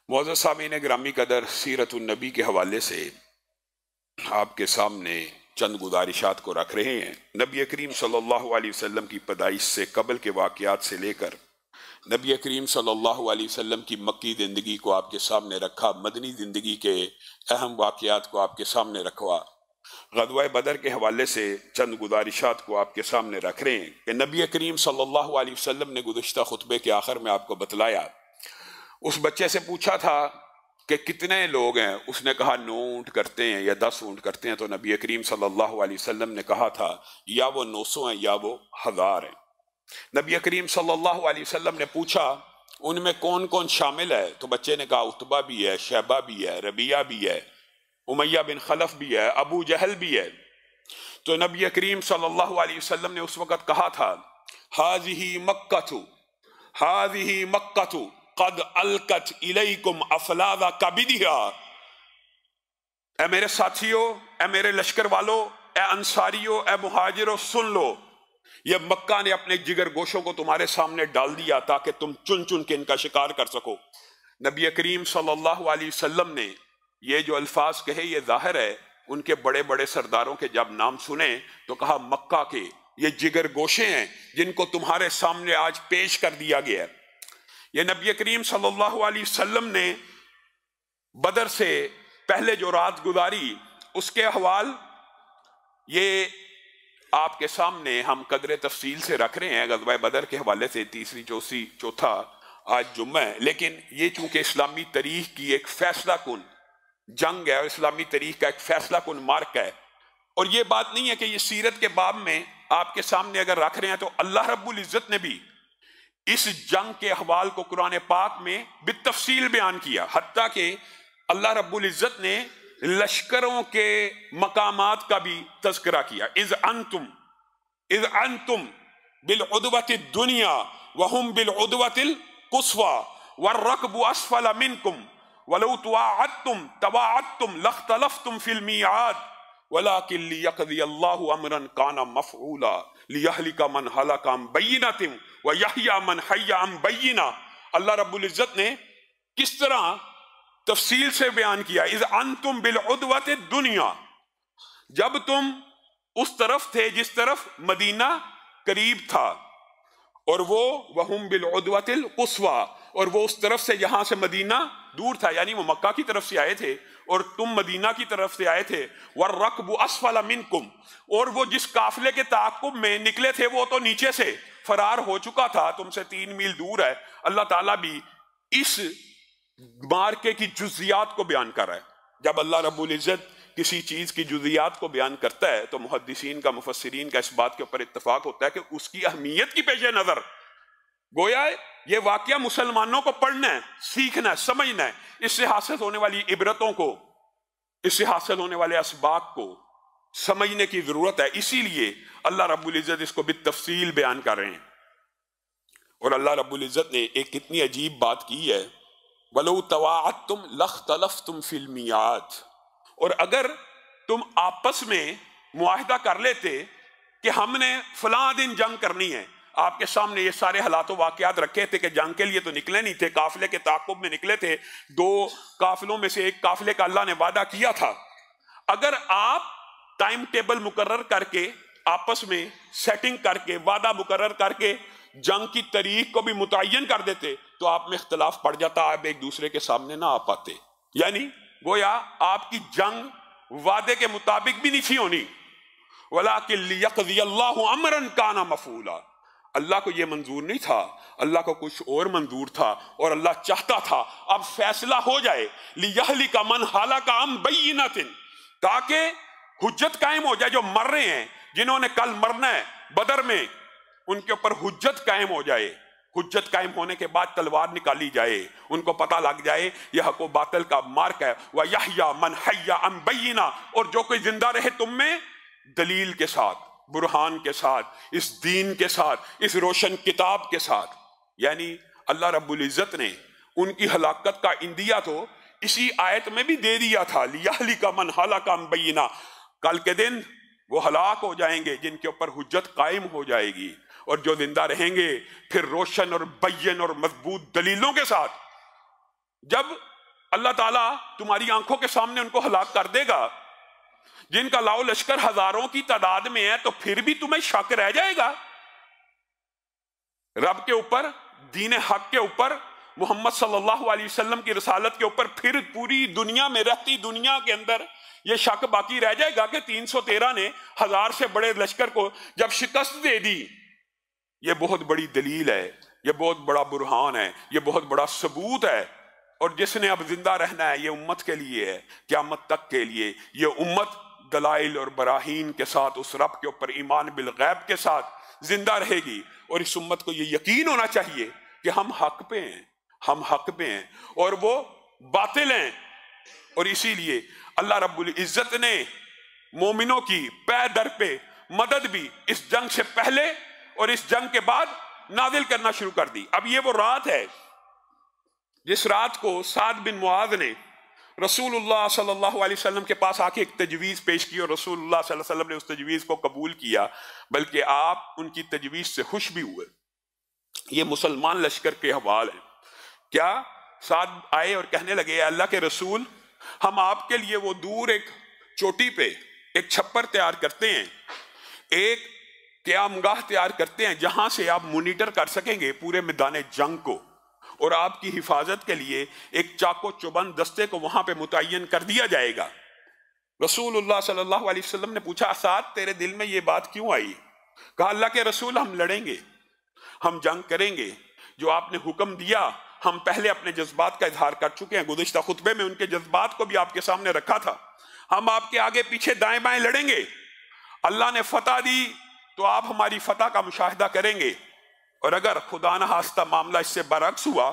معزز سامعین گرامی قدر، سیرت النبی کے حوالے سے آپ کے سامنے چند گزارشات کو رکھ رہے ہیں۔ نبی کریم صلی اللہ علیہ وسلم کی پیدائش سے قبل کے واقعات سے لے کر نبی کریم صلی اللہ علیہ وسلم کی مکی زندگی کو آپ کے سامنے رکھا، مدنی زندگی کے اہم واقعات کو آپ کے سامنے رکھوا، غزوہ بدر کے حوالے سے چند گزارشات کو آپ کے سامنے رکھ رہے ہیں کہ نبی کریم صلی اللہ علیہ وسلم نے گزشتہ خطبے کے آخر میں آپ کو بتلایا۔ اس بچے سے پوچھا تھا کہ کتنے لوگ ہیں، اس نے کہا 9 اونٹ کرتے ہیں یا 10 اونٹ کرتے ہیں، تو نبی کریم صلی اللہ علیہ وسلم نے کہا تھا یا وہ 900 ہیں یا وہ 1000 ہیں۔ نبی کریم صلی اللہ علیہ وسلم نے پوچھا ان میں کون کون شامل ہے، تو بچے نے کہا عتبہ بھی ہے، شیبہ بھی ہے، ربیعہ بھی ہے، امیہ بن خلف بھی ہے، ابو جہل بھی ہے۔ تو نبی کریم صلی اللہ علیہ وسلم نے اس وقت کہا تھا ہذہ مکہ قد القت الیکم افلاذ کبدھا، اے میرے ساتھیو، اے میرے لشکر والو، اے انصاریو، اے مہاجرو، سن لو، یہ مکہ نے اپنے جگر گوشوں کو تمہارے سامنے ڈال دیا تاکہ تم چن چن کے ان کا شکار کر سکو۔ نبی کریم صلی اللہ علیہ وسلم نے یہ جو الفاظ کہے، یہ ظاہر ہے ان کے بڑے بڑے سرداروں کے جب نام سنے تو کہا مکہ کے یہ جگر گوشے ہیں جن کو تمہارے سامنے آج پیش کر دیا گیا ہے۔ یہ نبی کریم صلی اللہ علیہ وسلم نے بدر سے پہلے جو رات گزاری اس کے احوال یہ آپ کے سامنے ہم قدر تفصیل سے رکھ رہے ہیں۔ غزوہ بدر کے حوالے سے تیسری چوتھا آج جمعہ ہے، لیکن یہ چونکہ اسلامی تاریخ کی ایک فیصلہ کن جنگ ہے اور اسلامی تاریخ کا ایک فیصلہ کن مارک ہے، اور یہ بات نہیں ہے کہ یہ سیرت کے باب میں آپ کے سامنے اگر رکھ رہے ہیں تو اللہ رب العزت نے بھی اس جنگ کے احوال کو قرآن پاک میں بالتفصیل بیان کیا، حتیٰ کہ اللہ رب العزت نے لشکروں کے مقامات کا بھی تذکرہ کیا۔ اذ انتم بالعدوۃ الدنیا وهم بالعدوۃ القصوى والركب اسفل منكم ولو تواعدتم لاختلفتم في الميعاد ولكن ليقضي الله امرا كان مفعولا ليهلك من هلك عن بينة ويحيى من حي عن بينة۔ اللہ رب العزت نے کس طرح تفصیل سے بیان کیا، اذ انتم بالعدوۃ الدنیا، جب تم اس طرف تھے جس طرف مدینہ قریب تھا، اور وہ وہم بالعدوۃ القصویٰ، اور وہ اس طرف سے جہاں سے مدینہ دور تھا، یعنی وہ مکہ کی طرف سے آئے تھے اور تم مدینہ کی طرف سے آئے تھے، والرکب اسفل منکم، اور وہ جس قافلے کے تعاقب میں نکلے تھے وہ تو نیچے سے فرار ہو چکا تھا، تم سے 3 میل دور ہے۔ اللہ تعالیٰ بھی اس مارکے کی جزیات کو بیان کر رہا ہے۔ جب اللہ رب العزت کسی چیز کی جزیات کو بیان کرتا ہے تو محدثین کا، مفسرین کا اس بات کے اوپر اتفاق ہوتا ہے کہ اس کی اہمیت کی پیش نظر گویا یہ واقعہ مسلمانوں کو پڑھنا ہے، سیکھنا ہے، سمجھنا ہے، اس سے حاصل ہونے والی عبرتوں کو، اس سے حاصل ہونے والے اسباق کو سمجھنے کی ضرورت ہے۔ اسی لیے اللہ رب العزت اس کو بالتفصیل بیان کر رہے ہیں، اور اللہ رب العزت نے ایک کتنی عجیب بات کی ہے، وَلَوْ تَوَاعَدْتُمْ لَاخْتَلَفْتُمْ فِي الْمِيعَادِ، اور اگر تم آپس میں معاہدہ کر لیتے کہ ہم نے فلاں دن جنگ کرنی ہے، آپ کے سامنے یہ سارے حالات و واقعات رکھے تھے کہ جنگ کے لیے تو نکلے نہیں تھے، قافلے کے تعاقب میں نکلے تھے، 2 قافلوں میں سے ایک قافلے کا اللہ نے وعدہ کیا تھا، اگر آپ ٹائم ٹیبل مقرر کر کے آپس میں سیٹنگ کر کے وعدہ مقرر کر کے جنگ کی تاریخ کو بھی متعین کر دیتے تو آپ میں اختلاف پڑ جاتا، آپ ایک دوسرے کے سامنے نہ آ پاتے، یعنی گویا آپ کی جنگ وعدے کے مطابق بھی نہیں تھی ہونی۔ وَلَٰكِن لِيَقْضِيَ اللَّهُ أَمْرًا كَانَ مَفْعُولًا، اللہ کو یہ منظور نہیں تھا، اللہ کو کچھ اور منظور تھا، اور اللہ چاہتا تھا اب فیصلہ ہو جائے، لِيَهْلِكَ مَنْ هَلَكَ عَنْ بَيِّنَةٍ، تاکہ حجت قائم ہو جائے، جو مر رہے ہیں، جنہوں نے کل مرنا ہے بدر میں، ان کے اوپر حجت قائم ہو جائے، حجت قائم ہونے کے بعد تلوار نکالی جائے، ان کو پتہ لگ جائے یہ حق و باطل کا مارک ہے، وَيَحْيَى مَنْ حَيَّ عَنْ بَيِّنَةٍ، اور جو کوئی زندہ رہے تم میں دلیل کے ساتھ، برہان کے ساتھ، اس دین کے ساتھ، اس روشن کتاب کے ساتھ۔ یعنی اللہ رب العزت نے ان کی ہلاکت کا اندیہ تو اسی آیت میں بھی دے دیا تھا، لِيَهْلِكَ مَنْ هَلَكَ عَنْ بَيِّنَةٍ، کل کے دن وہ ہلاک ہو جائیں گے جن کے اوپر حجت قائم ہو جائے گی، اور جو زندہ رہیں گے پھر روشن اور بین اور مضبوط دلیلوں کے ساتھ۔ جب اللہ تعالیٰ تمہاری آنکھوں کے سامنے ان کو ہلاک کر دے گا، جن کا لاؤ لشکر ہزاروں کی تعداد میں ہے، تو پھر بھی تمہیں شک رہ جائے گا رب کے اوپر، دین حق کے اوپر، محمد صلی اللہ علیہ وسلم کی رسالت کے اوپر؟ پھر پوری دنیا میں رہتی دنیا کے اندر یہ شک باقی رہ جائے گا کہ 313 نے 1000 سے بڑے لشکر کو جب شکست دے دی؟ یہ بہت بڑی دلیل ہے، یہ بہت بڑا برہان ہے، یہ بہت بڑا ثبوت ہے۔ اور جس نے اب زندہ رہنا ہے یہ امت کے لیے ہے، قیامت تک کے لیے۔ یہ امت دلائل اور براہین کے ساتھ اس رب کے اوپر ایمان بالغیب کے ساتھ زندہ رہے گی، اور اس امت کو یہ یقین ہونا چاہیے کہ ہم حق پہ ہیں، ہم حق پہ ہیں اور وہ باطل ہیں۔ اور اسی لیے اللہ رب العزت نے مومنوں کی پے در پہ مدد بھی اس جنگ سے پہلے اور اس جنگ کے بعد نازل کرنا شروع کر دی۔ اب یہ وہ رات ہے جس رات کو سعد بن معاذ نے رسول اللہ صلی اللہ علیہ وسلم کے پاس آ کے ایک تجویز پیش کی، اور رسول اللہ صلی اللہ علیہ وسلم نے اس تجویز کو قبول کیا، بلکہ آپ ان کی تجویز سے خوش بھی ہوئے۔ یہ مسلمان لشکر کے حوال ہیں۔ کیا سعد آئے اور کہنے لگے، اللہ کے رسول، ہم آپ کے لیے وہ دور ایک چوٹی پہ ایک چھپر تیار کرتے ہیں، ایک قیام گاہ تیار کرتے ہیں جہاں سے آپ مونیٹر کر سکیں گے پورے میدان جنگ کو، اور آپ کی حفاظت کے لیے ایک چاقو چوبند دستے کو وہاں پہ متعین کر دیا جائے گا۔ رسول اللہ صلی اللہ علیہ وسلم نے پوچھا، سعد تیرے دل میں یہ بات کیوں آئی؟ کہا، اللہ کے رسول، ہم لڑیں گے، ہم جنگ کریں گے، جو آپ نے حکم دیا ہم پہلے اپنے جذبات کا اظہار کر چکے ہیں، گزشتہ خطبے میں ان کے جذبات کو بھی آپ کے سامنے رکھا تھا۔ ہم آپ کے آگے پیچھے دائیں بائیں لڑیں گے، اللہ نے فتح دی تو آپ ہماری فتح کا مشاہدہ کریں گے، اور اگر خدا نخواستہ معاملہ اس سے برعکس ہوا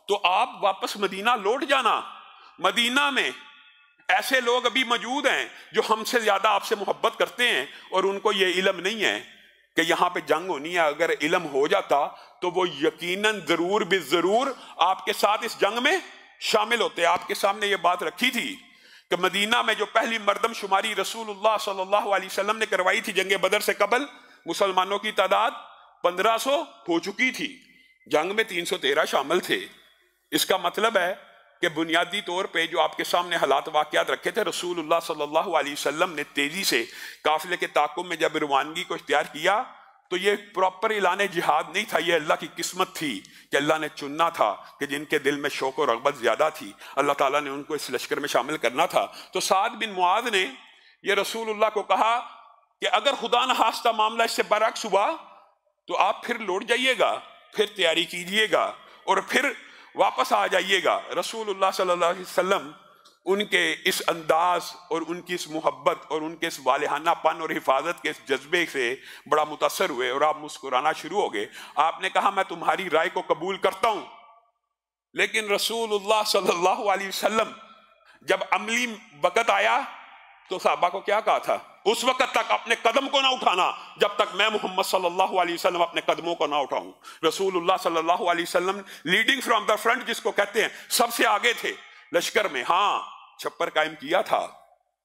تو آپ واپس مدینہ لوٹ جانا۔ مدینہ میں ایسے لوگ ابھی موجود ہیں جو ہم سے زیادہ آپ سے محبت کرتے ہیں، اور ان کو یہ علم نہیں ہے کہ یہاں پہ جنگ ہونی ہے۔ اگر علم ہو جاتا تو وہ یقیناً ضرور بھی ضرور آپ کے ساتھ اس جنگ میں شامل ہوتے۔ آپ کے سامنے یہ بات رکھی تھی کہ مدینہ میں جو پہلی مردم شماری رسول اللہ صلی اللہ علیہ وسلم نے کروائی تھی جنگ بدر سے قبل، مسلمانوں کی تعداد 1500 ہو چکی تھی، جنگ میں 313 شامل تھے۔ اس کا مطلب ہے کہ بنیادی طور پہ جو آپ کے سامنے حالات واقعات رکھے تھے، رسول اللہ صلی اللہ علیہ وسلم نے تیزی سے قافلے کے تعاقب میں جب روانگی کو اختیار کیا تو یہ پراپر اعلان جہاد نہیں تھا، یہ اللہ کی قسمت تھی کہ اللہ نے چننا تھا کہ جن کے دل میں شوق و رغبت زیادہ تھی اللہ تعالیٰ نے ان کو اس لشکر میں شامل کرنا تھا۔ تو سعد بن معاذ نے یہ رسول اللہ کو کہا کہ اگر خدا نخواستہ معاملہ اس سے برعکس ہوا تو آپ پھر لوٹ جائیے گا، پھر تیاری کیجئے گا اور پھر واپس آ جائیے گا۔ رسول اللہ صلی اللہ علیہ وسلم ان کے اس انداز اور ان کی اس محبت اور ان کے اس والہانہ پن اور حفاظت کے اس جذبے سے بڑا متاثر ہوئے اور آپ مسکرانا شروع ہو گئے۔ آپ نے کہا، میں تمہاری رائے کو قبول کرتا ہوں، لیکن رسول اللہ صلی اللہ علیہ وسلم جب عملی وقت آیا تو صحابہ کو کیا کہا تھا؟ اس وقت تک اپنے قدم کو نہ اٹھانا جب تک میں محمد صلی اللہ علیہ وسلم اپنے قدموں کو نہ اٹھاؤں۔ رسول اللہ صلی اللہ علیہ وسلم لیڈنگ فرام دا فرنٹ جس کو کہتے ہیں، سب سے آگے تھے لشکر میں۔ ہاں، چھپر قائم کیا تھا،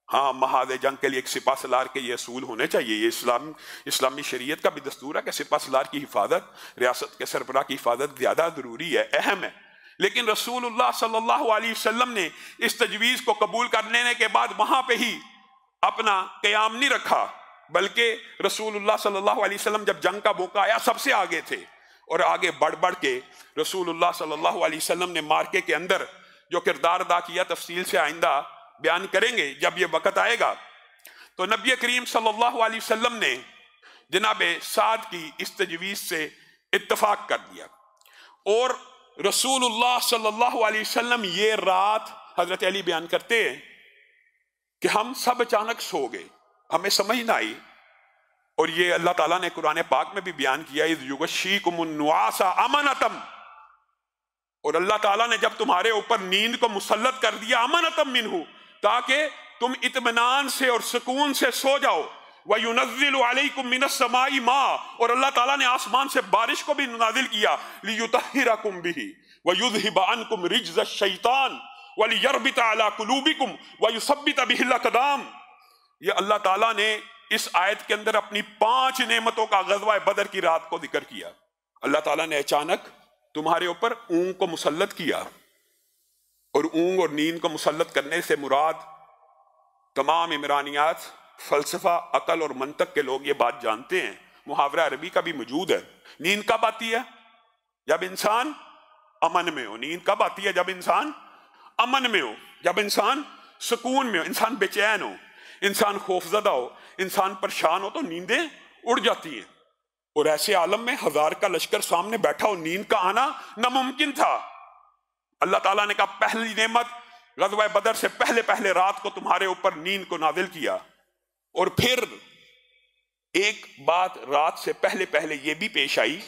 ہاں، محاذ جنگ کے لیے ایک سپہ سالار کے یہ اصول ہونے چاہیے۔ یہ اسلامی شریعت کا بھی دستور ہے کہ سپہ سالار کی حفاظت، ریاست کے سربراہ کی حفاظت زیادہ ضروری ہے، اہم ہے۔ لیکن رسول اللہ صلی اللہ علیہ وسلم نے اس تجویز کو قبول کر لینے کے بعد وہاں پہ ہی اپنا قیام نہیں رکھا، بلکہ رسول اللہ صلی اللہ علیہ وسلم جب جنگ کا موقع آیا سب سے آگے تھے، اور آگے بڑھ بڑھ کے رسول اللہ صلی اللہ علیہ وسلم نے مارکے کے اندر جو کردار ادا کیا تفصیل سے آئندہ بیان کریں گے جب یہ وقت آئے گا۔ تو نبی کریم صلی اللہ علیہ وسلم نے جناب سعد کی اس تجویز سے اتفاق کر دیا، اور رسول اللہ صلی اللہ علیہ وسلم یہ رات، حضرت علی بیان کرتے ہیں کہ ہم سب اچانک سو گئے، ہمیں سمجھ نہ آئی، اور یہ اللہ تعالیٰ نے قرآن پاک میں بھی بیان کیا، اذ یغشیکم النعاس امنۃ، اور اللہ تعالیٰ نے جب تمہارے اوپر نیند کو مسلط کر دیا امنۃ منہ، تاکہ تم اطمینان سے اور سکون سے سو جاؤ، وَيُنَزِّلُ عَلَيْكُم مِّنَ السَّمَاءِ مَاءً، اور اللہ تعالیٰ نے آسمان سے بارش کو بھی نازل کیا، لِيُطَهِّرَكُم بِهِ وَيُذْهِبَ عَنكُم رِجْزَ الشَّيْطَانِ وَلِيَرْبِطَ عَلَى قُلُوبِكُمْ وَيُثَبِّتَ بِهِ الْأَقْدَامَ۔ یہ اللہ تعالیٰ نے اس آیت کے اندر اپنی 5 نعمتوں کا غزوہ بدر کی رات کو ذکر کیا۔ اللہ تعالیٰ نے اچانک تمہارے اوپر اونگ کو مسلط کیا، اور اونگ اور نیند کو مسلط کرنے سے مراد تمام عمرانیات، فلسفہ، عقل اور منطق کے لوگ یہ بات جانتے ہیں، محاورہ عربی کا بھی موجود ہے۔ نیند کب آتی ہے؟ جب انسان امن میں ہو۔ نیند کب آتی ہے؟ جب انسان امن میں ہو، جب انسان سکون میں ہو، انسان بے چین ہو، انسان خوفزدہ ہو، انسان پریشان ہو تو نیندیں اڑ جاتی ہیں۔ اور ایسے عالم میں 1000 کا لشکر سامنے بیٹھا ہو، نیند کا آنا ناممکن تھا۔ اللہ تعالیٰ نے کہا پہلی نعمت غزوہ بدر سے پہلے رات کو تمہارے اوپر نیند کو نازل کیا۔ اور پھر ایک بات رات سے پہلے یہ بھی پیش آئی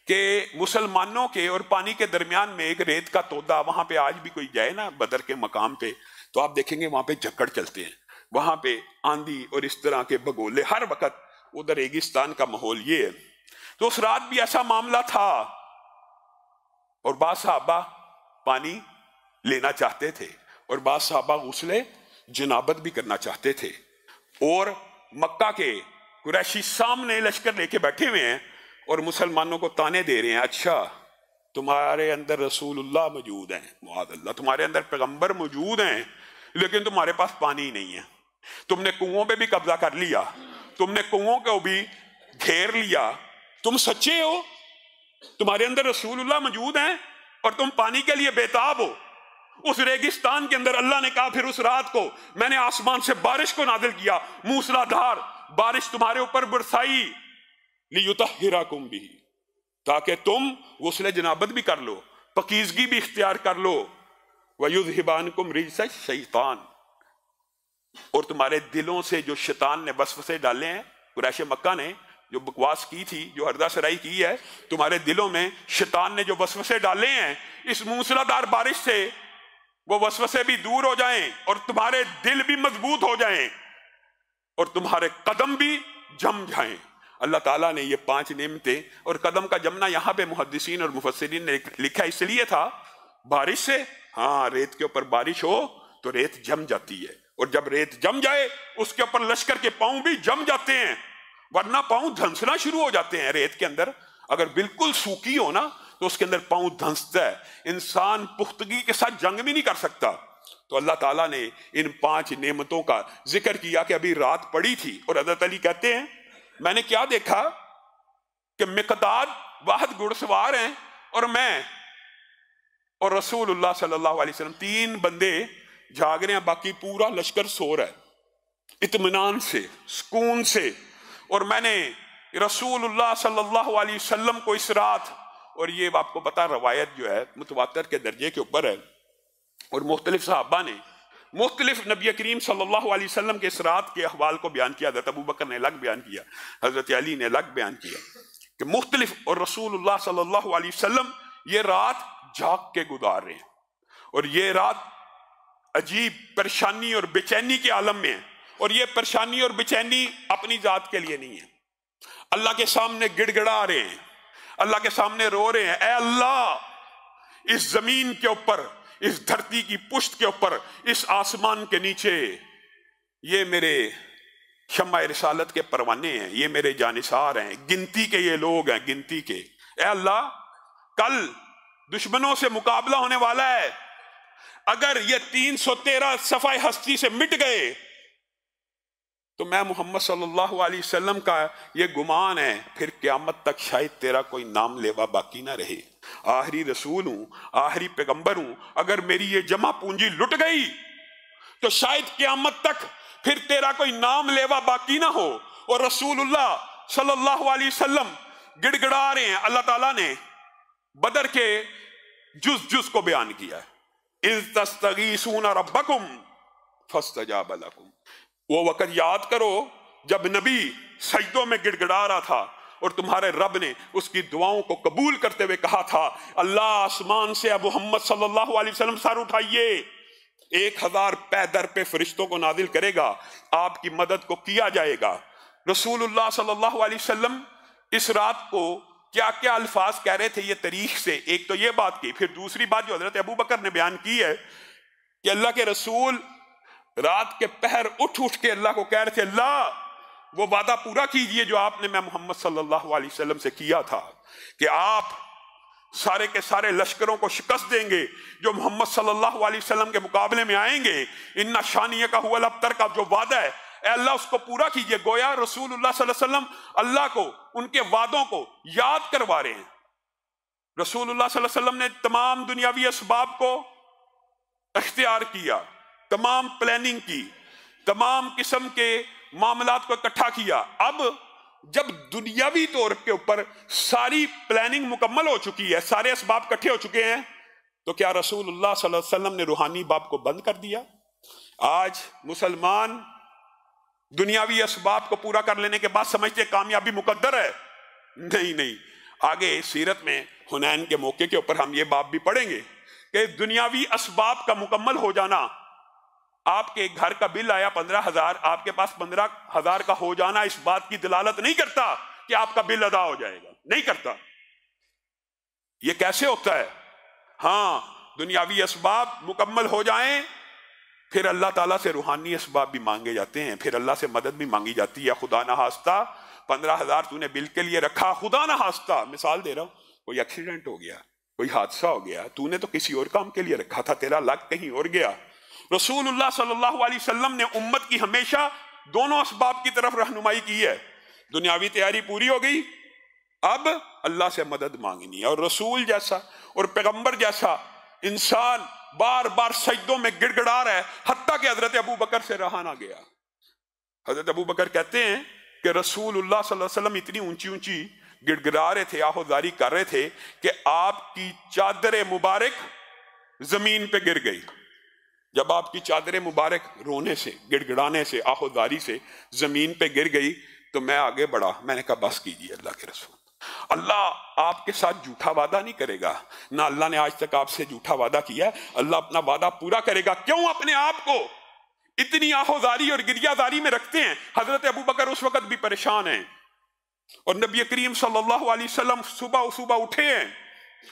کہ مسلمانوں کے اور پانی کے درمیان میں ایک ریت کا تودا، وہاں پہ آج بھی کوئی جائے نا بدر کے مقام پہ تو آپ دیکھیں گے وہاں پہ جھکڑ چلتے ہیں، وہاں پہ آندھی اور اس طرح کے بگولے، ہر وقت ادھر ریگستان کا ماحول یہ ہے۔ تو اس رات بھی ایسا معاملہ تھا اور بعض صحابہ پانی لینا چاہتے تھے اور بعض صحابہ غسل جنابت بھی کرنا چاہتے تھے، اور مکہ کے قریشی سامنے لشکر لے کے بیٹھے ہوئے ہیں اور مسلمانوں کو تانے دے رہے ہیں، اچھا تمہارے اندر رسول اللہ موجود ہیں، معاذ اللہ، تمہارے اندر پیغمبر موجود ہیں، لیکن تمہارے پاس پانی نہیں ہے، تم نے کنووں پہ بھی قبضہ کر لیا، تم نے کنووں کو بھی گھیر لیا، تم سچے ہو، تمہارے اندر رسول اللہ موجود ہیں اور تم پانی کے لیے بےتاب ہو۔ اس ریگستان کے اندر اللہ نے کہا پھر اس رات کو میں نے آسمان سے بارش کو نازل کیا، موسلا دھار بارش تمہارے اوپر برسائی، لیطہرکم بہ، تاکہ تم غسل جنابت بھی کر لو، پاکیزگی بھی اختیار کر لو، وَيُذْهِبَ عَنْكُمْ رِجْسَ الشَّيْطَانِ، اور تمہارے دلوں سے جو شیطان نے وسوسے ڈالے ہیں، قریش مکہ نے جو بکواس کی تھی، جو ہردہ سرائی کی ہے، تمہارے دلوں میں شیطان نے جو وسوسے ڈالے ہیں، اس موسلا دھار بارش سے وہ وسوسے بھی دور ہو جائیں اور تمہارے دل بھی مضبوط ہو جائیں اور تمہارے قدم بھی جم جائیں۔ اللہ تعالیٰ نے یہ 5 نعمتیں، اور قدم کا جمنا یہاں پہ محدثین اور مفسرین نے لکھا اس لیے تھا بارش سے، ہاں ریت کے اوپر بارش ہو تو ریت جم جاتی ہے، اور جب ریت جم جائے اس کے اوپر لشکر کے پاؤں بھی جم جاتے ہیں، ورنہ پاؤں دھنسنا شروع ہو جاتے ہیں ریت کے اندر۔ اگر بالکل سوکھی ہو نا تو اس کے اندر پاؤں دھنستا ہے، انسان پختگی کے ساتھ جنگ بھی نہیں کر سکتا۔ تو اللہ تعالیٰ نے ان 5 نعمتوں کا ذکر کیا کہ ابھی رات پڑی تھی، اور حضرت علی کہتے ہیں میں نے کیا دیکھا کہ مقداد واحد گھڑ سوار ہیں اور میں اور رسول اللہ صلی اللہ علیہ وسلم 3 بندے جاگ رہے ہیں، باقی پورا لشکر سو رہا ہے اطمینان سے، سکون سے، اور میں نے رسول اللہ صلی اللہ علیہ وسلم کو اس رات، اور یہ آپ کو پتا روایت جو ہے متواتر کے درجے کے اوپر ہے، اور مختلف صحابہ نے مختلف نبی کریم صلی اللہ علیہ وسلم کے اس رات کے احوال کو بیان کیا، حضرت ابوبکر نے الگ بیان کیا، حضرت علی نے الگ بیان کیا کہ مختلف، اور رسول اللہ صلی اللہ علیہ وسلم یہ رات جاگ کے گزار رہے ہیں، اور یہ رات عجیب پریشانی اور بے چینی کے عالم میں ہے، اور یہ پریشانی اور بے چینی اپنی ذات کے لیے نہیں ہے، اللہ کے سامنے گڑ گڑا رہے ہیں، اللہ کے سامنے رو رہے ہیں، اے اللہ اس زمین کے اوپر، اس دھرتی کی پشت کے اوپر، اس آسمان کے نیچے یہ میرے شمع رسالت کے پروانے ہیں، یہ میرے جانثار ہیں، گنتی کے یہ لوگ ہیں، گنتی کے، اے اللہ کل دشمنوں سے مقابلہ ہونے والا ہے، اگر یہ 313 صفحہ ہستی سے مٹ گئے تو میں محمد صلی اللہ علیہ وسلم کا یہ گمان ہے پھر قیامت تک شاید تیرا کوئی نام لیوا باقی نہ رہے، آخری رسول ہوں، آخری پیغمبر ہوں، اگر میری یہ جمع پونجی لٹ گئی تو شاید قیامت تک پھر تیرا کوئی نام لیوا باقی نہ ہو۔ اور رسول اللہ صلی اللہ علیہ وسلم گڑ گڑا رہے ہیں۔ اللہ تعالیٰ نے بدر کے جز کو بیان کیا ہے، اِذْ تَسْتَغِیثُونَ رَبَّکُمْ فَاسْتَجَابَ لَکُمْ، وہ وقت یاد کرو جب نبی سجدوں میں گڑ گڑا رہا تھا اور تمہارے رب نے اس کی دعاؤں کو قبول کرتے ہوئے کہا تھا اللہ آسمان سے اب محمد صلی اللہ علیہ وسلم سر اٹھائیے، 1000 پے در پہ فرشتوں کو نازل کرے گا، آپ کی مدد کو کیا جائے گا۔ رسول اللہ صلی اللہ علیہ وسلم اس رات کو کیا کیا الفاظ کہہ رہے تھے یہ تاریخ سے، ایک تو یہ بات کی، پھر دوسری بات جو حضرت ابوبکر نے بیان کی ہے کہ اللہ کے رسول رات کے پہر اٹھ کے اللہ کو کہہ رہے تھے اللہ وہ وعدہ پورا کیجئے جو آپ نے میں محمد صلی اللہ علیہ وسلم سے کیا تھا کہ آپ سارے کے سارے لشکروں کو شکست دیں گے جو محمد صلی اللہ علیہ وسلم کے مقابلے میں آئیں گے۔ ان شانیہ کا ہوا الابتر کا جو وعدہ ہے، اے اللہ اس کو پورا کیجئے۔ گویا رسول اللہ صلی اللہ علیہ وسلم اللہ کو ان کے وعدوں کو یاد کروا رہے ہیں۔ رسول اللہ صلی اللہ علیہ وسلم نے تمام دنیاوی اسباب کو اختیار کیا، تمام پلاننگ کی، تمام قسم کے معاملات کو اکٹھا کیا۔ اب جب دنیاوی طور کے اوپر ساری پلاننگ مکمل ہو چکی ہے، سارے اسباب اکٹھے ہو چکے ہیں، تو کیا رسول اللہ صلی اللہ علیہ وسلم نے روحانی باب کو بند کر دیا؟ آج مسلمان دنیاوی اسباب کو پورا کر لینے کے بعد سمجھتے کامیابی مقدر ہے۔ نہیں، آگے سیرت میں حنین کے موقع کے اوپر ہم یہ باب بھی پڑھیں گے کہ دنیاوی اسباب کا مکمل ہو جانا، آپ کے گھر کا بل آیا 15,000، آپ کے پاس 15,000 کا ہو جانا اس بات کی دلالت نہیں کرتا کہ آپ کا بل ادا ہو جائے گا، نہیں کرتا۔ یہ کیسے ہوتا ہے؟ ہاں، دنیاوی اسباب مکمل ہو جائیں، پھر اللہ تعالیٰ سے روحانی اسباب بھی مانگے جاتے ہیں، پھر اللہ سے مدد بھی مانگی جاتی ہے۔ خدا نہ خواستہ 15,000 تو نے بل کے لیے رکھا، خدا نہ خواستہ مثال دے رہا ہوں، کوئی ایکسیڈنٹ ہو گیا، کوئی حادثہ ہو گیا، تو نے تو کسی اور کام کے لیے رکھا تھا، تیرا لگ کہیں اور گیا۔ رسول اللہ صلی اللہ علیہ وسلم نے امت کی ہمیشہ دونوں اسباب کی طرف رہنمائی کی ہے۔ دنیاوی تیاری پوری ہو گئی، اب اللہ سے مدد مانگنی ہے۔ اور رسول جیسا اور پیغمبر جیسا انسان بار بار سجدوں میں گڑ گڑا رہا ہے، حتیٰ کہ حضرت ابو بکر سے رہا نہ گیا۔ حضرت ابو بکر کہتے ہیں کہ رسول اللہ صلی اللہ علیہ وسلم اتنی اونچی اونچی گڑ گڑا رہے تھے، آہوزاری کر رہے تھے کہ آپ کی چادر مبارک زمین پہ گر گئی۔ جب آپ کی چادر مبارک رونے سے، گڑ گڑانے سے، آہوزاری سے زمین پہ گر گئی تو میں آگے بڑھا، میں نے کہا بس کیجئے اللہ کے رسول، اللہ آپ کے ساتھ جھوٹا وعدہ نہیں کرے گا، نہ اللہ نے آج تک آپ سے جھوٹا وعدہ کیا، اللہ اپنا وعدہ پورا کرے گا۔ کیوں اپنے آپ کو اتنی آہوزاری اور گریہ زاری میں رکھتے ہیں؟ حضرت ابو بکر اس وقت بھی پریشان ہیں، اور نبی کریم صلی اللہ علیہ وسلم صبح اٹھے ہیں،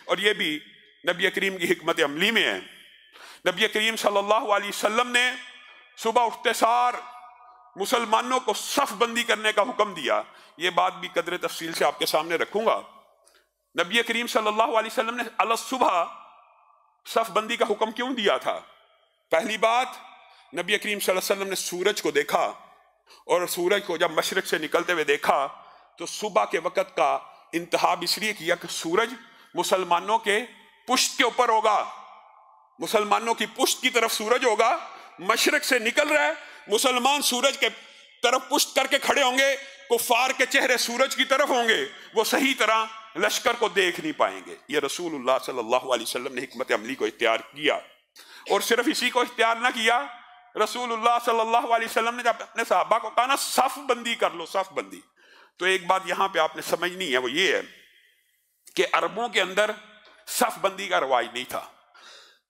اور یہ بھی نبی کریم کی حکمت عملی میں ہے۔ نبی کریم صلی اللہ علیہ وسلم نے صبح اٹھتے سار مسلمانوں کو صف بندی کرنے کا حکم دیا۔ یہ بات بھی قدر تفصیل سے آپ کے سامنے رکھوں گا۔ نبی کریم صلی اللہ علیہ وسلم نے صبح صف بندی کا حکم کیوں دیا تھا؟ پہلی بات، نبی کریم صلی اللہ علیہ وسلم نے سورج کو دیکھا، اور سورج کو جب مشرق سے نکلتے ہوئے دیکھا تو صبح کے وقت کا انتخاب اس لیے کیا کہ سورج مسلمانوں کے پشت کے اوپر ہوگا، مسلمانوں کی پشت کی طرف سورج ہوگا، مشرق سے نکل رہا ہے، مسلمان سورج کے طرف پشت کر کے کھڑے ہوں گے، کفار کے چہرے سورج کی طرف ہوں گے، وہ صحیح طرح لشکر کو دیکھ نہیں پائیں گے۔ یہ رسول اللہ صلی اللہ علیہ وسلم نے حکمت عملی کو اختیار کیا، اور صرف اسی کو اختیار نہ کیا، رسول اللہ صلی اللہ علیہ وسلم نے جب اپنے صحابہ کو کہا نا صف بندی کر لو، صف بندی، تو ایک بات یہاں پہ آپ نے سمجھنی ہے، وہ یہ ہے کہ عربوں کے اندر صف بندی کا رواج نہیں تھا۔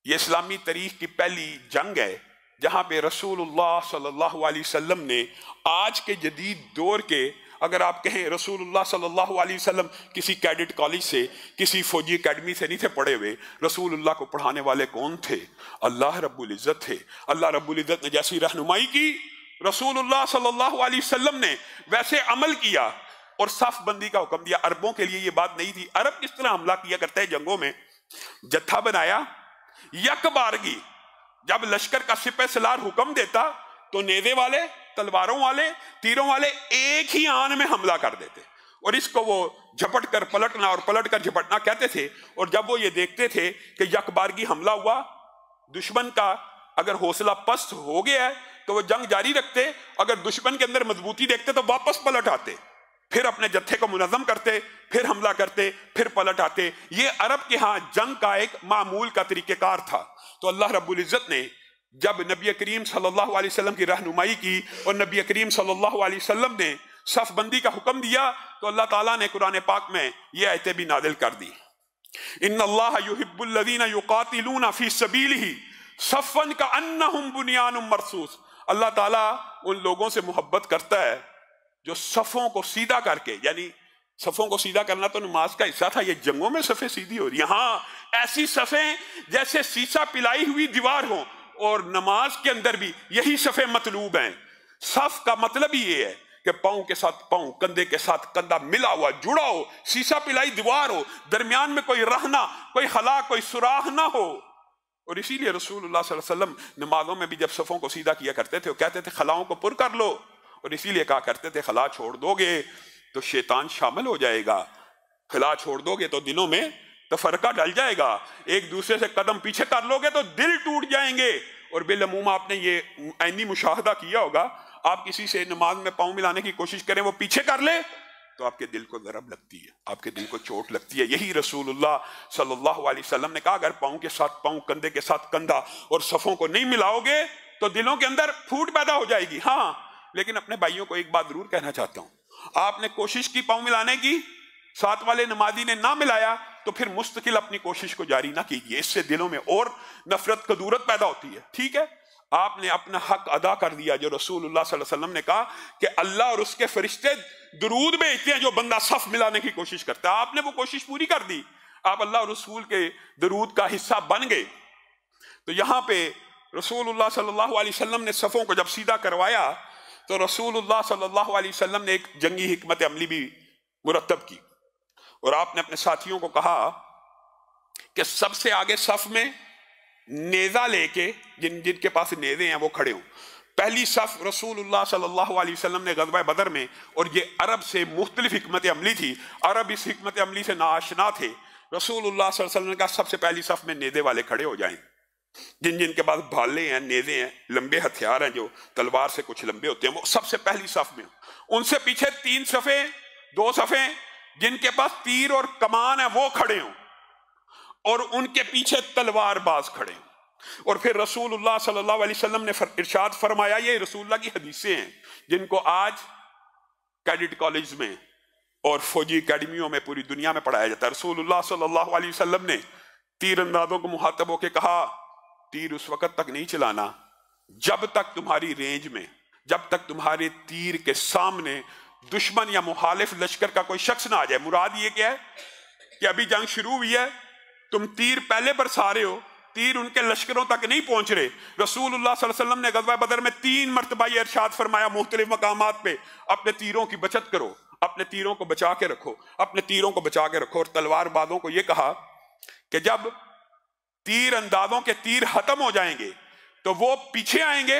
یہ اسلامی تاریخ کی پہلی جنگ ہے جہاں پہ رسول اللہ صلی اللہ علیہ وسلم نے آج کے جدید دور کے، اگر آپ کہیں رسول اللہ صلی اللہ علیہ وسلم کسی کیڈٹ کالج سے، کسی فوجی اکیڈمی سے نہیں تھے پڑھے ہوئے، رسول اللہ کو پڑھانے والے کون تھے؟ اللہ رب العزت تھے۔ اللہ رب العزت نے جیسی رہنمائی کی، رسول اللہ صلی اللہ علیہ وسلم نے ویسے عمل کیا اور صف بندی کا حکم دیا۔ عربوں کے لیے یہ بات نہیں تھی۔ عرب کس طرح حملہ کیا کرتے ہیں جنگوں میں؟ جتھا بنایا، یک بارگی، جب لشکر کا سپہ سالار حکم دیتا تو نیزے والے، تلواروں والے، تیروں والے ایک ہی آن میں حملہ کر دیتے، اور اس کو وہ جھپٹ کر پلٹنا اور پلٹ کر جھپٹنا کہتے تھے۔ اور جب وہ یہ دیکھتے تھے کہ یک بارگی حملہ ہوا، دشمن کا اگر حوصلہ پست ہو گیا ہے تو وہ جنگ جاری رکھتے، اگر دشمن کے اندر مضبوطی دیکھتے تو واپس پلٹ آتے، پھر اپنے جتھے کو منظم کرتے، پھر حملہ کرتے، پھر پلٹ آتے۔ یہ عرب کے ہاں جنگ کا ایک معمول کا طریقہ کار تھا۔ تو اللہ رب العزت نے جب نبی کریم صلی اللہ علیہ وسلم کی رہنمائی کی اور نبی کریم صلی اللہ علیہ وسلم نے صف بندی کا حکم دیا، تو اللہ تعالیٰ نے قرآن پاک میں یہ آیتیں بھی نازل کر دی۔ ان اللہ یحب الذین یقاتلون فی سبیلہ صفا کأنہم بنیان مرصوص۔ اللہ تعالیٰ ان لوگوں سے محبت کرتا ہے جو صفوں کو سیدھا کر کے، یعنی صفوں کو سیدھا کرنا تو نماز کا حصہ تھا، یہ جنگوں میں صفیں سیدھی ہو رہی ہیں۔ ہاں، ایسی صفیں جیسے سیسا پلائی ہوئی دیوار ہوں، اور نماز کے اندر بھی یہی صفیں مطلوب ہیں۔ صف کا مطلب ہی یہ ہے کہ پاؤں کے ساتھ پاؤں، کندھے کے ساتھ کندھا ملا ہوا جڑا ہو، سیسا پلائی دیوار ہو، درمیان میں کوئی رہنا، کوئی خلا، کوئی سوراخ نہ ہو۔ اور اسی لیے رسول اللہ صلی اللہ علیہ وسلم نمازوں میں بھی جب صفوں کو سیدھا کیا کرتے تھے وہ کہتے تھے خلاؤں کو پر کر لو، اور اسی لیے کہا کرتے تھے خلا چھوڑ دو گے تو شیطان شامل ہو جائے گا، خلا چھوڑ دو گے تو دلوں میں تفرقہ ڈل جائے گا، ایک دوسرے سے قدم پیچھے کر لو گے تو دل ٹوٹ جائیں گے۔ اور بالعموم آپ نے یہ عینی مشاہدہ کیا ہوگا، آپ کسی سے نماز میں پاؤں ملانے کی کوشش کریں، وہ پیچھے کر لے تو آپ کے دل کو ضرب لگتی ہے، آپ کے دل کو چوٹ لگتی ہے۔ یہی رسول اللہ صلی اللہ علیہ وسلم نے کہا اگر پاؤں کے ساتھ پاؤں، کندھے کے ساتھ کندھا اور صفوں کو نہیں ملاؤ گے تو دلوں کے اندر پھوٹ پیدا ہو جائے گی۔ ہاں لیکن اپنے بھائیوں کو ایک بات ضرور کہنا چاہتا ہوں، آپ نے کوشش کی پاؤں ملانے کی، ساتھ والے نمازی نے نہ ملایا تو پھر مستقل اپنی کوشش کو جاری نہ کیجیے، اس سے دلوں میں اور نفرت کدورت پیدا ہوتی ہے۔ ٹھیک ہے، آپ نے اپنا حق ادا کر دیا جو رسول اللہ صلی اللہ علیہ وسلم نے کہا کہ اللہ اور اس کے فرشتے درود بھیجتے ہیں جو بندہ صف ملانے کی کوشش کرتا ہے، آپ نے وہ کوشش پوری کر دی، آپ اللہ اور رسول کے درود کا حصہ بن گئے۔ تو یہاں پہ رسول اللہ صلی اللہ علیہ وسلم نے صفوں کو جب سیدھا کروایا تو رسول اللہ صلی اللہ علیہ وسلم نے ایک جنگی حکمت عملی بھی مرتب کی، اور آپ نے اپنے ساتھیوں کو کہا کہ سب سے آگے صف میں نیزہ لے کے جن کے پاس نیزے ہیں وہ کھڑے ہوں۔ پہلی صف رسول اللہ صلی اللہ علیہ وسلم نے غزوہ بدر میں، اور یہ عرب سے مختلف حکمت عملی تھی، عرب اس حکمت عملی سے ناآشنا تھے، رسول اللہ صلی اللہ علیہ وسلم نے کہا سب سے پہلی صف میں نیزے والے کھڑے ہو جائیں، جن کے پاس بھالے ہیں، نیزے ہیں، لمبے ہتھیار ہیں جو تلوار سے کچھ لمبے ہوتے ہیں، وہ سب سے پہلی صف میں ہوں۔ ان سے پیچھے 3 صفیں، 2 صفیں جن کے پاس تیر اور کمان ہے وہ کھڑے ہوں، اور ان کے پیچھے تلوار باز کھڑے ہوں۔ اور پھر رسول اللہ صلی اللہ علیہ وسلم نے ارشاد فرمایا، یہ رسول اللہ کی حدیثیں ہیں جن کو آج کیڈٹ کالج میں اور فوجی اکیڈمیوں میں پوری دنیا میں پڑھایا جاتا ہے۔ رسول اللہ صلی اللہ علیہ وسلم نے تیر اندازوں کو مخاطب ہو کے کہا تیر اس وقت تک نہیں چلانا جب تک تمہاری رینج میں، جب تک تمہارے تیر کے سامنے دشمن یا مخالف لشکر کا کوئی شخص نہ آ جائے۔ مراد یہ کیا ہے کہ ابھی جنگ شروع ہوئی ہے، تم تیر پہلے برسا رہے ہو، تیر ان کے لشکروں تک نہیں پہنچ رہے۔ رسول اللہ صلی اللہ علیہ وسلم نے غزوہ بدر میں 3 مرتبہ یہ ارشاد فرمایا مختلف مقامات پہ، اپنے تیروں کی بچت کرو، اپنے تیروں کو بچا کے رکھو، اپنے تیروں کو بچا کے رکھو۔ اور تلوار بازوں کو یہ کہا کہ جب تیر اندازوں کے تیر ختم ہو جائیں گے تو وہ پیچھے آئیں گے،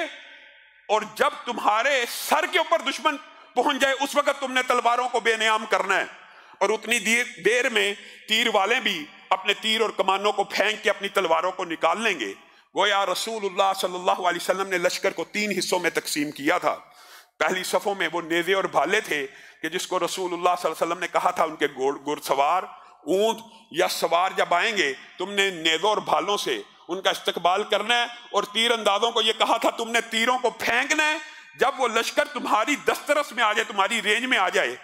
اور جب تمہارے سر کے اوپر دشمن پہنچ جائے اس وقت تم نے تلواروں کو بے نیام کرنا ہے، اور اتنی دیر میں تیر والے بھی اپنے تیر اور کمانوں کو پھینک کے اپنی تلواروں کو نکال لیں گے۔ گویا رسول اللہ صلی اللہ علیہ وسلم نے لشکر کو 3 حصوں میں تقسیم کیا تھا۔ پہلی صفوں میں وہ نیزے اور بھالے تھے کہ جس کو رسول اللہ صلی اللہ علیہ وسلم نے کہا تھا ان کے گھڑ سوار، اونٹ یا سوار جب آئیں گے تم نے نیزوں اور بھالوں سے ان کا استقبال کرنا ہے، اور تیر اندازوں کو یہ کہا تھا تم نے تیروں کو پھینکنا ہے جب وہ لشکر تمہاری دسترس میں آ جائے، تمہاری رینج میں آ جائے،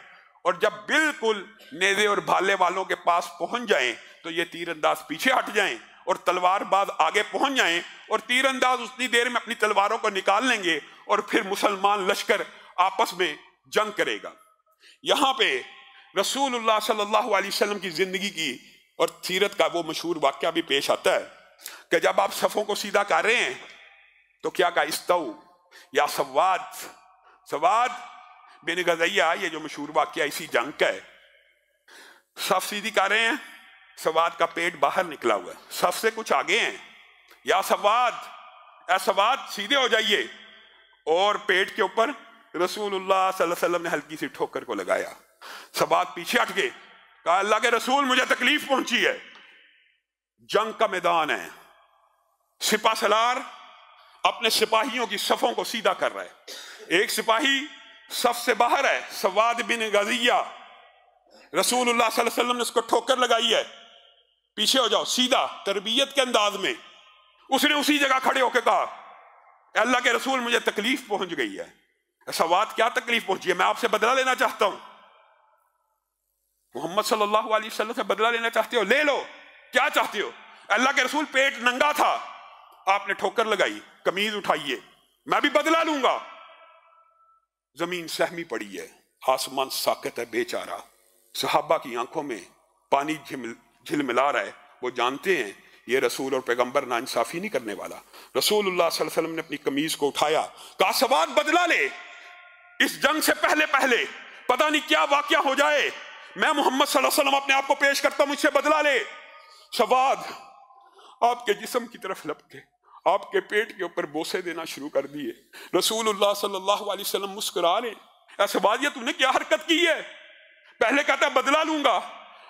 اور جب بالکل نیزے اور بھالے والوں کے پاس پہنچ جائیں تو یہ تیر انداز پیچھے ہٹ جائیں اور تلوار باز آگے پہنچ جائیں، اور تیر انداز اتنی دیر میں اپنی تلواروں کو نکال لیں گے، اور پھر مسلمان لشکر آپس میں جنگ کرے گا۔ یہاں پہ رسول اللہ صلی اللہ علیہ وسلم کی زندگی کی اور سیرت کا وہ مشہور واقعہ بھی پیش آتا ہے کہ جب آپ صفوں کو سیدھا کر رہے ہیں تو کیا کہا استو یا سواد بن غزیہ، یہ جو مشہور واقعہ اسی جنگ کا ہے، صف سیدھی کر رہے ہیں، سواد کا پیٹ باہر نکلا ہوا ہے، صف سے کچھ آگے ہیں، یا سواد، اے سواد سیدھے ہو جائیے، اور پیٹ کے اوپر رسول اللہ صلی اللہ علیہ وسلم نے ہلکی سی ٹھوکر کو لگایا، سواد پیچھے ہٹ گئے، کہا اللہ کے رسول مجھے تکلیف پہنچی ہے۔ جنگ کا میدان ہے، سپہ سالار اپنے سپاہیوں کی صفوں کو سیدھا کر رہا ہے، ایک سپاہی صف سے باہر ہے، سواد بن غزیہ، رسول اللہ صلی اللہ علیہ وسلم نے اس کو ٹھوکر لگائی ہے، پیچھے ہو جاؤ، سیدھا تربیت کے انداز میں اس نے اسی جگہ کھڑے ہو کے کہا اے اللہ کے رسول مجھے تکلیف پہنچ گئی ہے۔ سواد کیا تکلیف پہنچی ہے؟ میں آپ سے بدلہ لینا چاہتا ہوں، محمد صلی اللہ علیہ وسلم سے بدلہ لینا چاہتے ہو، لے لو، کیا چاہتے ہو؟ اللہ کے رسول پیٹ ننگا تھا، آپ نے ٹھوکر لگائی، قمیض اٹھائیے، میں بھی بدلہ لوں گا۔ زمین سہمی پڑی ہے، آسمان ساکت ہے، بے چارہ، صحابہ کی آنکھوں میں پانی جھلملا رہا ہے، وہ جانتے ہیں یہ رسول اور پیغمبر ناانصافی نہیں کرنے والا۔ رسول اللہ صلی اللہ علیہ وسلم نے اپنی قمیض کو اٹھایا، کہا سواد بدلہ لے، اس جنگ سے پہلے پہلے پتہ نہیں کیا واقعہ ہو جائے، میں محمد صلی اللہ علیہ وسلم اپنے آپ کو پیش کرتا مجھ سے بدلہ لے۔ سواد آپ کے جسم کی طرف لپکے، آپ کے پیٹ کے اوپر بوسے دینا شروع کر دیے۔ رسول اللہ صلی اللہ علیہ وسلم مسکرا رہے، اے سواد یہ تم نے کیا حرکت کی ہے؟ پہلے کہتا ہے بدلہ لوں گا،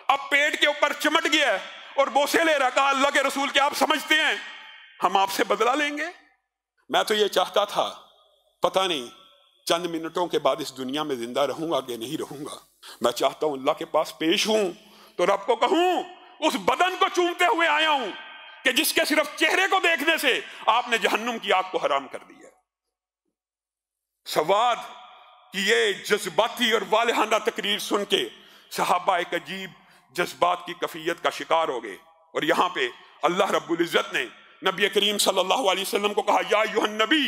اب پیٹ کے اوپر چمٹ گیا ہے اور بوسے لے رہا۔ کہا اللہ کے رسول کیا آپ سمجھتے ہیں ہم آپ سے بدلہ لیں گے؟ میں تو یہ چاہتا تھا، پتہ نہیں چند منٹوں کے بعد اس دنیا میں زندہ رہوں گا کہ نہیں رہوں گا۔ میں چاہتا ہوں اللہ کے پاس پیش ہوں تو رب کو کہوں اس بدن کو چومتے ہوئے آیا ہوں کہ جس کے صرف چہرے کو دیکھنے سے آپ نے جہنم کی آگ کو حرام کر دیا۔ سواد کی یہ جذباتی اور والہانہ تقریر سن کے صحابہ ایک عجیب جذبات کی کفیت کا شکار ہو گئے، اور یہاں پہ اللہ رب العزت نے نبی کریم صلی اللہ علیہ وسلم کو کہا یا ایھا النبی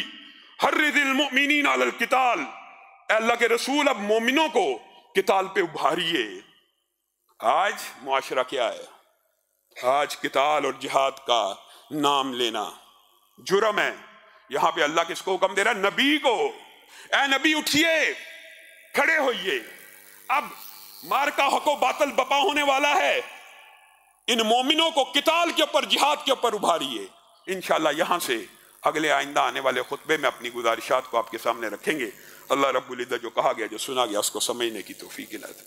حرض المؤمنین علی القتال، اے اللہ کے رسول اب مومنوں کو قتال پہ ابھاریے۔ آج معاشرہ کیا ہے؟ آج قتال اور جہاد کا نام لینا جرم ہے۔ یہاں پہ اللہ کس کو حکم دے رہا ہے؟ نبی کو، اے نبی اٹھئے، کھڑے ہوئیے، اب مارکا حق و باطل بپا ہونے والا ہے، ان مومنوں کو قتال کے اوپر جہاد کے اوپر ابھاریے۔ انشاءاللہ یہاں سے اگلے آئندہ آنے والے خطبے میں اپنی گزارشات کو آپ کے سامنے رکھیں گے۔ اللہ رب العزت جو کہا گیا جو سنا گیا اس کو سمجھنے کی توفیق عنایت